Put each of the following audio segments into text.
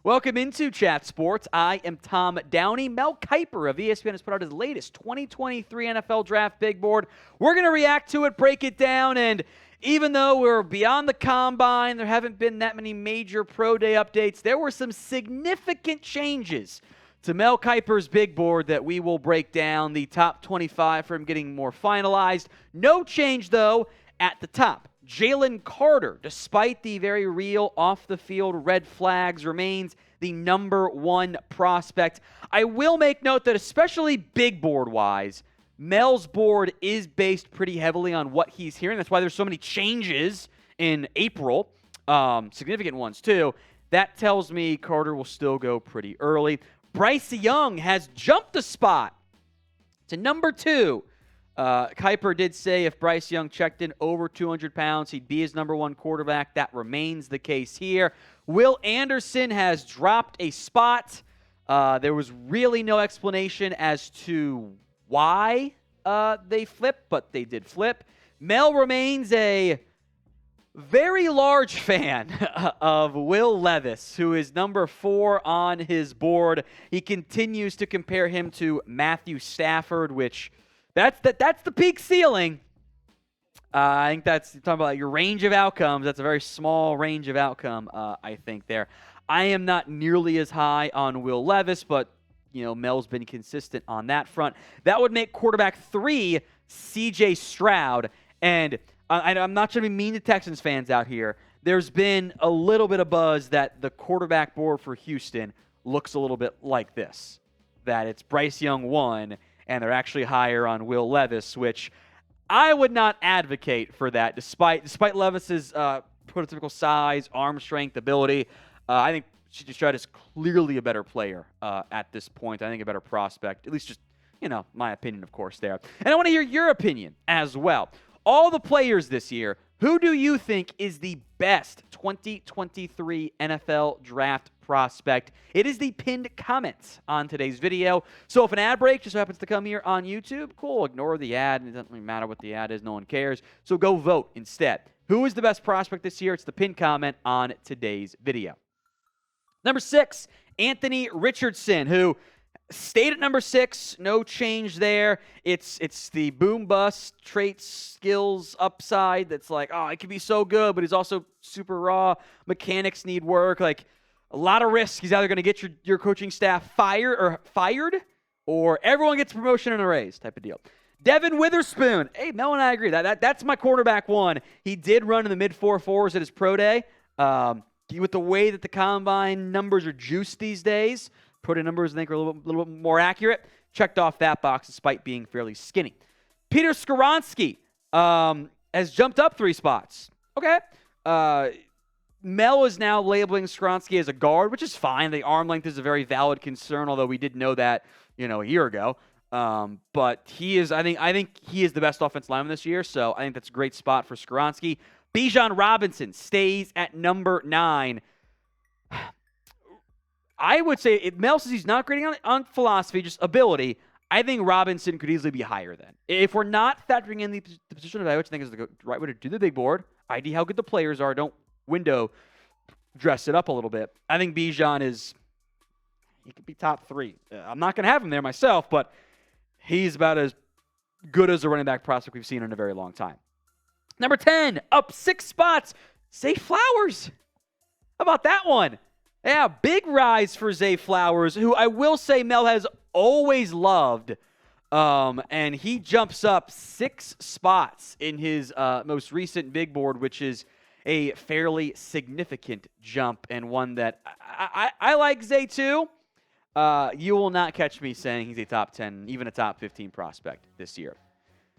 Welcome into Chat Sports. I am Tom Downey. Mel Kiper of ESPN has put out his latest 2023 NFL Draft Big Board. We're going to react to it, break it down, and even though we're beyond the combine, there haven't been that many major pro day updates, there were some significant changes to Mel Kiper's big board that we will break down. The top 25 for him getting more finalized. No change, though, at the top. Jalen Carter, despite the very real off-the-field red flags, remains the number one prospect. I will make note that especially big board-wise, Mel's board is based pretty heavily on what he's hearing. That's why there's so many changes in April, significant ones too. That tells me Carter will still go pretty early. Bryce Young has jumped a spot to number 2. Kiper did say if Bryce Young checked in over 200 pounds, he'd be his number one quarterback. That remains the case here. Will Anderson has dropped a spot. There was really no explanation as to why they flipped, but they did flip. Mel remains a very large fan of Will Levis, who is number 4 on his board. He continues to compare him to Matthew Stafford, which that's the peak ceiling. I think that's talking about your range of outcomes. That's a very small range of outcome, I think there. I am not nearly as high on Will Levis, but Mel's been consistent on that front. That would make quarterback 3 C.J. Stroud. And I'm not trying to be mean to Texans fans out here. There's been a little bit of buzz that the quarterback board for Houston looks a little bit like this, that it's Bryce Young 1, and they're actually higher on Will Levis, which I would not advocate for that, despite Levis's prototypical size, arm strength, ability. I think C.J. Stroud is clearly a better player at this point. I think a better prospect, at least just, my opinion, of course, there. And I want to hear your opinion as well. All the players this year, who do you think is the best 2023 NFL draft prospect? It is the pinned comment on today's video. So if an ad break just happens to come here on YouTube, cool, ignore the ad. It doesn't really matter what the ad is. No one cares. So go vote instead. Who is the best prospect this year? It's the pinned comment on today's video. Number 6, Anthony Richardson, who stayed at number 6, no change there. It's the boom-bust traits, skills, upside that's like, oh, it could be so good, but he's also super raw. Mechanics need work. Like, a lot of risk. He's either going to get your coaching staff fired, or everyone gets a promotion and a raise type of deal. Devon Witherspoon. Hey, Mel and I agree. That's my quarterback 1. He did run in the mid-4.4s at his pro day. With the way that the combine numbers are juiced these days, pro day numbers, I think, are a little bit more accurate. Checked off that box despite being fairly skinny. Peter Skoronski has jumped up 3 spots. Okay. Mel is now labeling Skoronski as a guard, which is fine. The arm length is a very valid concern, although we did know that, a year ago. But he is, I think he is the best offensive lineman this year, so I think that's a great spot for Skoronski. Bijan Robinson stays at number 9. I would say, Mel says he's not grading on philosophy, just ability. I think Robinson could easily be higher then. If we're not factoring in the position of value, which I think is the right way to do the big board, ID how good the players are, don't window dress it up a little bit. I think Bijan he could be top 3. I'm not going to have him there myself, but he's about as good as a running back prospect we've seen in a very long time. Number 10, up 6 spots, Zay Flowers. How about that one? Yeah, big rise for Zay Flowers, who I will say Mel has always loved. And he jumps up 6 spots in his most recent big board, which is a fairly significant jump and one that I like Zay too. You will not catch me saying he's a top 10, even a top 15 prospect this year.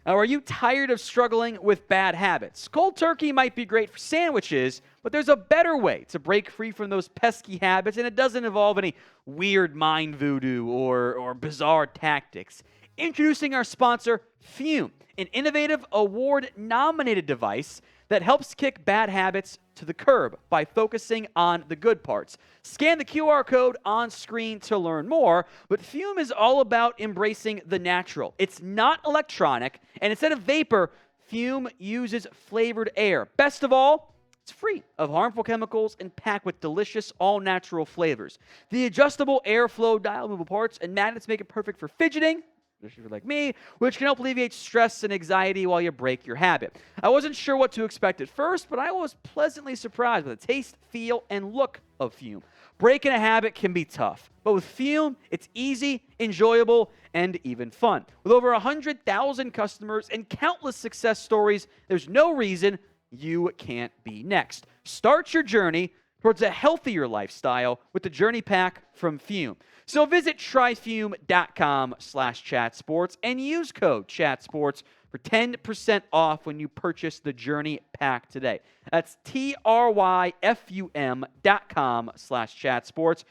Now, are you tired of struggling with bad habits? Cold turkey might be great for sandwiches, but there's a better way to break free from those pesky habits, and it doesn't involve any weird mind voodoo or bizarre tactics. Introducing our sponsor, Fume, an innovative award-nominated device that helps kick bad habits to the curb by focusing on the good parts. Scan the QR code on screen to learn more, but Fume is all about embracing the natural. It's not electronic, and instead of vapor, Fume uses flavored air. Best of all, It's free of harmful chemicals and packed with delicious, all-natural flavors. The adjustable airflow dial movable parts and magnets make it perfect for fidgeting, especially like me, which can help alleviate stress and anxiety while you break your habit. I wasn't sure what to expect at first, but I was pleasantly surprised with the taste, feel, and look of Fume. Breaking a habit can be tough, but with Fume, it's easy, enjoyable, and even fun. With over 100,000 customers and countless success stories, there's no reason you can't be next. Start your journey towards a healthier lifestyle with the Journey Pack from Fume. So visit tryfume.com/chatsports and use code chatsports for 10% off when you purchase the Journey Pack today. That's tryfum.com/chatsports.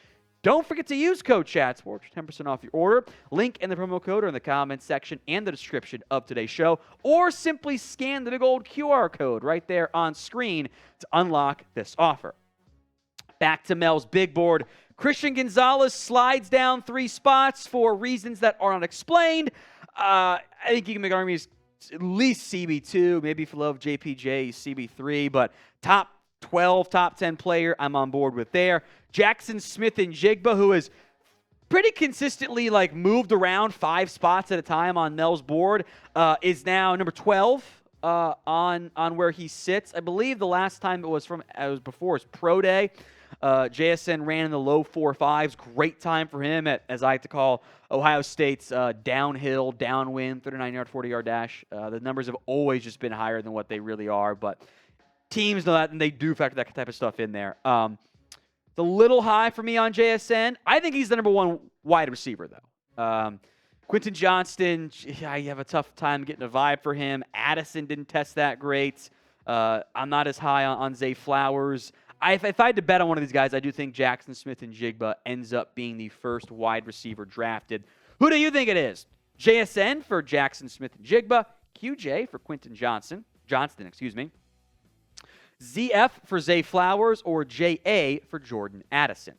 Don't forget to use code chatsports for 10% off your order. Link and the promo code are in the comments section and the description of today's show, or simply scan the big old QR code right there on screen to unlock this offer. Back to Mel's big board. Christian Gonzalez slides down 3 spots for reasons that are not explained. I think you can make arguments at least CB2, maybe for love JPJ, CB3, but top 12, top 10 player I'm on board with there. Jaxon Smith-Njigba, who has pretty consistently moved around 5 spots at a time on Mel's board, is now number 12 on where he sits. I believe the last time it was before his pro day. JSN ran in the low 4.5s. Great time for him at, as I like to call, Ohio State's downhill, downwind, 39-yard, 40-yard dash. The numbers have always just been higher than what they really are, but teams know that, and they do factor that type of stuff in there. It's a little high for me on JSN. I think he's the number 1 wide receiver, though. Quentin Johnston, I have a tough time getting a vibe for him. Addison didn't test that great. I'm not as high on Zay Flowers. If I had to bet on one of these guys, I do think Jaxon Smith-Njigba ends up being the first wide receiver drafted. Who do you think it is? JSN for Jaxon Smith-Njigba, QJ for Quentin Johnston, ZF for Zay Flowers, or JA for Jordan Addison.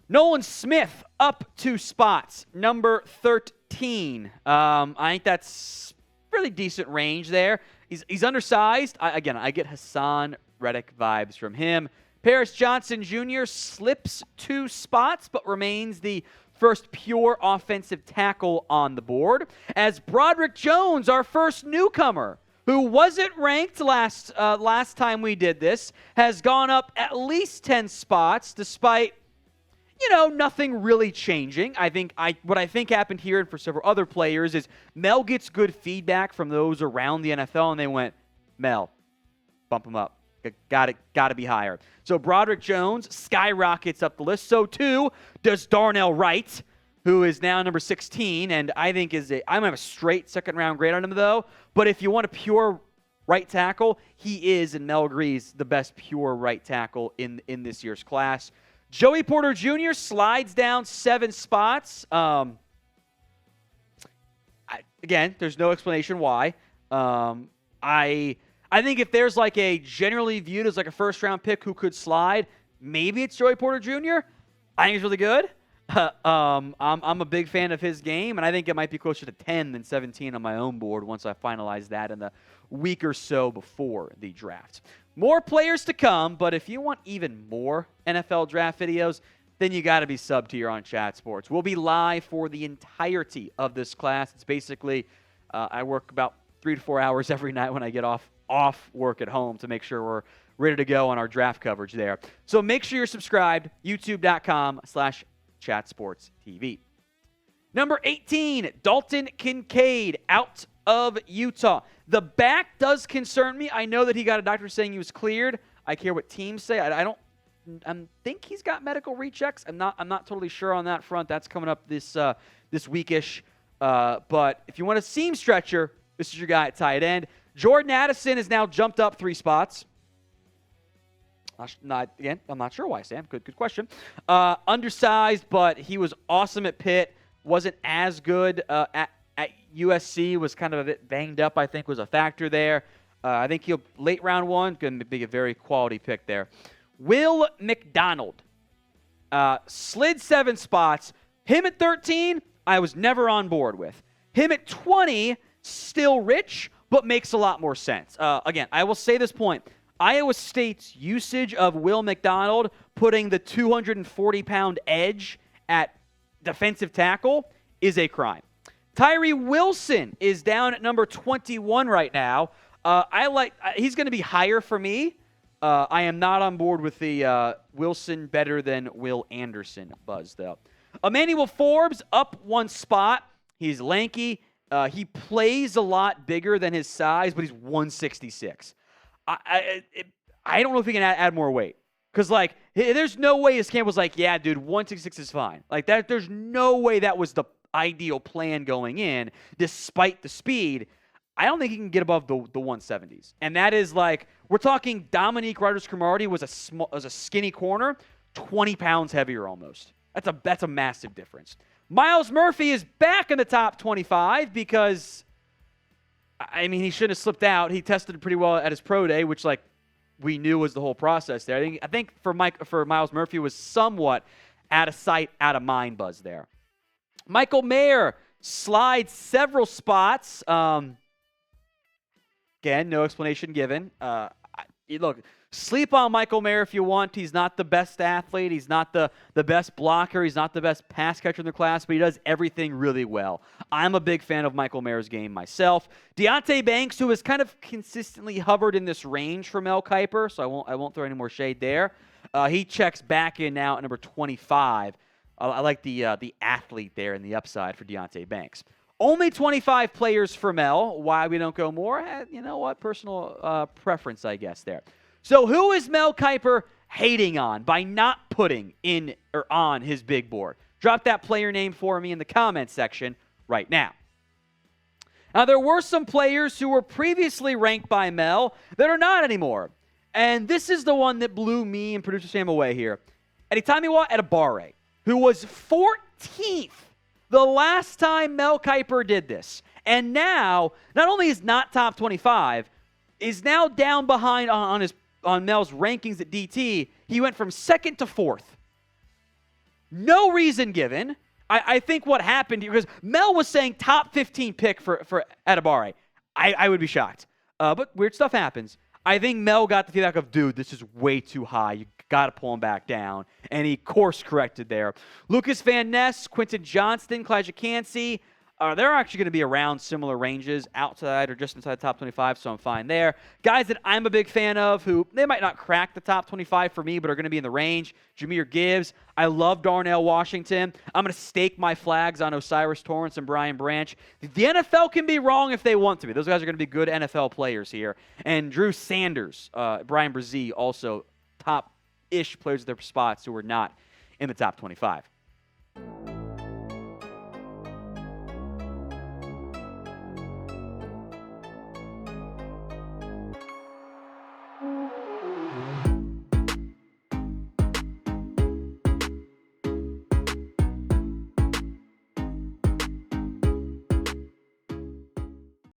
Nolan Smith up 2 spots, number 13. I think that's really decent range there. He's undersized. I get Hassan Reddick vibes from him. Paris Johnson Jr. slips 2 spots, but remains the first pure offensive tackle on the board. As Broderick Jones, our first newcomer, who wasn't ranked last time we did this, has gone up at least 10 spots, despite nothing really changing. What I think happened here and for several other players is Mel gets good feedback from those around the NFL, and they went, Mel, bump him up. Got to be higher. So Broderick Jones skyrockets up the list. So too does Darnell Wright, who is now number 16, and I think I'm going to have a straight second-round grade on him, though. But if you want a pure right tackle, he is, and Mel agrees, the best pure right tackle in this year's class. Joey Porter Jr. slides down 7 spots. Again, there's no explanation why. I think if there's a generally viewed as a first-round pick who could slide, maybe it's Joey Porter Jr. I think he's really good. I'm a big fan of his game, and I think it might be closer to 10 than 17 on my own board once I finalize that in the week or so before the draft. More players to come, but if you want even more NFL draft videos, then you got to be subbed here on Chat Sports. We'll be live for the entirety of this class. It's basically, I work about 3 to 4 hours every night when I get off work at home to make sure we're ready to go on our draft coverage there. So make sure you're subscribed, youtube.com/chatsportstv. Number 18, Dalton Kincaid out of Utah. The back does concern me. I know that he got a doctor saying he was cleared. I care what teams say. I think he's got medical rechecks. I'm not totally sure on that front. That's coming up this weekish. But if you want a seam stretcher, this is your guy at tight end. Jordan Addison has now jumped up 3 spots. Again, I'm not sure why, Sam. Good question. Undersized, but he was awesome at Pitt. Wasn't as good at USC. Was kind of a bit banged up, I think, was a factor there. I think he'll late round 1. Going to be a very quality pick there. Will McDonald slid 7 spots. Him at 13, I was never on board with. Him at 20, still rich, but makes a lot more sense. Again, I will say this point. Iowa State's usage of Will McDonald putting the 240-pound edge at defensive tackle is a crime. Tyree Wilson is down at number 21 right now. He's going to be higher for me. I am not on board with the Wilson better than Will Anderson buzz, though. Emmanuel Forbes up one spot. He's lanky. He plays a lot bigger than his size, but he's 166. I don't know if he can add more weight. Because, there's no way his camp was like, yeah, dude, 166 is fine. There's no way that was the ideal plan going in, despite the speed. I don't think he can get above the 170s. And that is we're talking Dominique Rodgers-Cromartie was a skinny corner, 20 pounds heavier almost. That's a massive difference. Myles Murphy is back in the top 25 because, he shouldn't have slipped out. He tested pretty well at his pro day, which, we knew was the whole process there. I think for Myles Murphy was somewhat out of sight, out of mind buzz there. Michael Mayer slides several spots. Again, no explanation given. Look, sleep on Michael Mayer if you want. He's not the best athlete. He's not the best blocker. He's not the best pass catcher in the class, but he does everything really well. I'm a big fan of Michael Mayer's game myself. Deonte Banks, who has kind of consistently hovered in this range for Mel Kiper, so I won't throw any more shade there. He checks back in now at number 25. I like the athlete there and the upside for Deonte Banks. Only 25 players for Mel. Why we don't go more? You know what? Personal preference, I guess, there. So who is Mel Kiper hating on by not putting in or on his big board? Drop that player name for me in the comments section right now. Now, there were some players who were previously ranked by Mel that are not anymore. And this is the one that blew me and producer Sam away here. Adetomiwa Adebawore, who was 14th the last time Mel Kiper did this. And now, not only is not top 25, is now down behind on Mel's rankings at DT. He went from 2nd to 4th. No reason given. I think what happened here, because Mel was saying top 15 pick for Adebawore. I would be shocked. But weird stuff happens. I think Mel got the feedback of, dude, this is way too high. You got to pull him back down. And he course-corrected there. Lucas Van Ness, Quentin Johnston, Kalijah Cansey, they're actually going to be around similar ranges, outside or just inside the top 25, so I'm fine there. Guys that I'm a big fan of, who they might not crack the top 25 for me, but are going to be in the range. Jahmyr Gibbs. I love Darnell Washington. I'm going to stake my flags on O'Cyrus Torrence and Brian Branch. The NFL can be wrong if they want to be. Those guys are going to be good NFL players here. And Drew Sanders, Brian Brzee, also top-ish players at their spots who are not in the top 25.